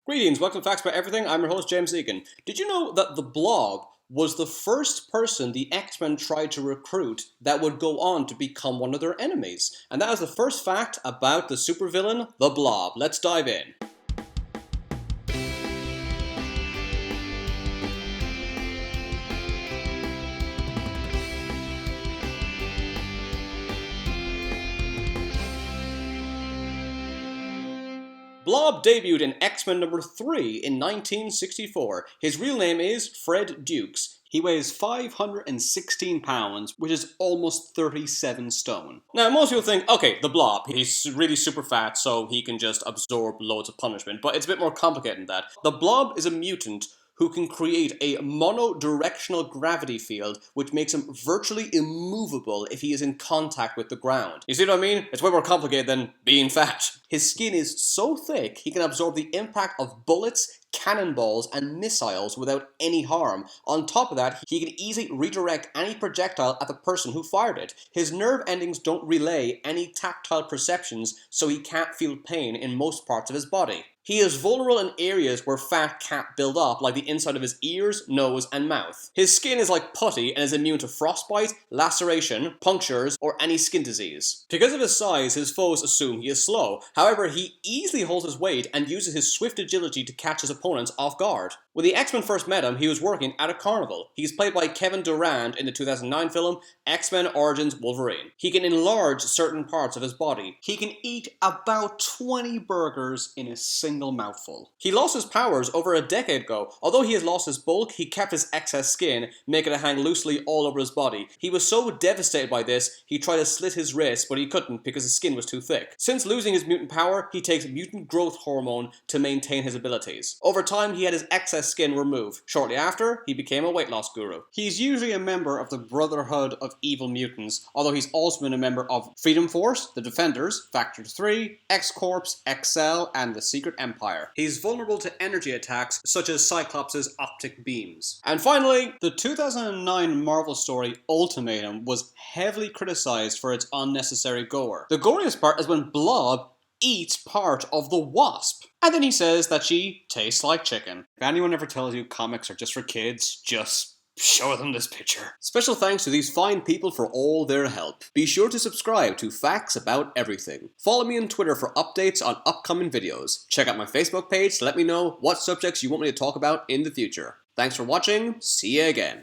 Greetings, welcome to Facts About Everything. I'm your host, James Egan. Did you know that the Blob was the first person the X-Men tried to recruit that would go on to become one of their enemies? And that is the first fact about the supervillain, the Blob. Let's dive in. Blob debuted in X-Men number 3 in 1964. His real name is Fred Dukes. He weighs 516 pounds, which is almost 37 stone. Now, most people think, okay, the Blob, he's really super fat, so he can just absorb loads of punishment, but it's a bit more complicated than that. The Blob is a mutant who can create a monodirectional gravity field which makes him virtually immovable if he is in contact with the ground. You see what I mean? It's way more complicated than being fat. His skin is so thick he can absorb the impact of bullets, cannonballs, and missiles without any harm. On top of that, he can easily redirect any projectile at the person who fired it. His nerve endings don't relay any tactile perceptions, so he can't feel pain in most parts of his body. He is vulnerable in areas where fat can't build up, like the inside of his ears, nose, and mouth. His skin is like putty and is immune to frostbite, laceration, punctures, or any skin disease. Because of his size, his foes assume he is slow. However, he easily holds his weight and uses his swift agility to catch his opponents off guard. When the X-Men first met him, he was working at a carnival. He's played by Kevin Durand in the 2009 film X-Men Origins Wolverine. He can enlarge certain parts of his body. He can eat about 20 burgers in a single mouthful. He lost his powers over a decade ago. Although he has lost his bulk, he kept his excess skin, making it hang loosely all over his body. He was so devastated by this, he tried to slit his wrist, but he couldn't because his skin was too thick. Since losing his mutant power, he takes mutant growth hormone to maintain his abilities. Over time, he had his excess skin removed. Shortly after, he became a weight loss guru. He's usually a member of the Brotherhood of Evil Mutants, although he's also been a member of Freedom Force, the Defenders, Factor 3, X-Corps, XL, and the Secret Empire. He's vulnerable to energy attacks such as Cyclops' optic beams. And finally, the 2009 Marvel story Ultimatum was heavily criticized for its unnecessary gore. The goriest part is when Blob eats part of the Wasp. And then he says that she tastes like chicken. If anyone ever tells you comics are just for kids, just show them this picture. Special thanks to these fine people for all their help. Be sure to subscribe to Facts About Everything. Follow me on Twitter for updates on upcoming videos. Check out my Facebook page to let me know what subjects you want me to talk about in the future. Thanks for watching. See you again.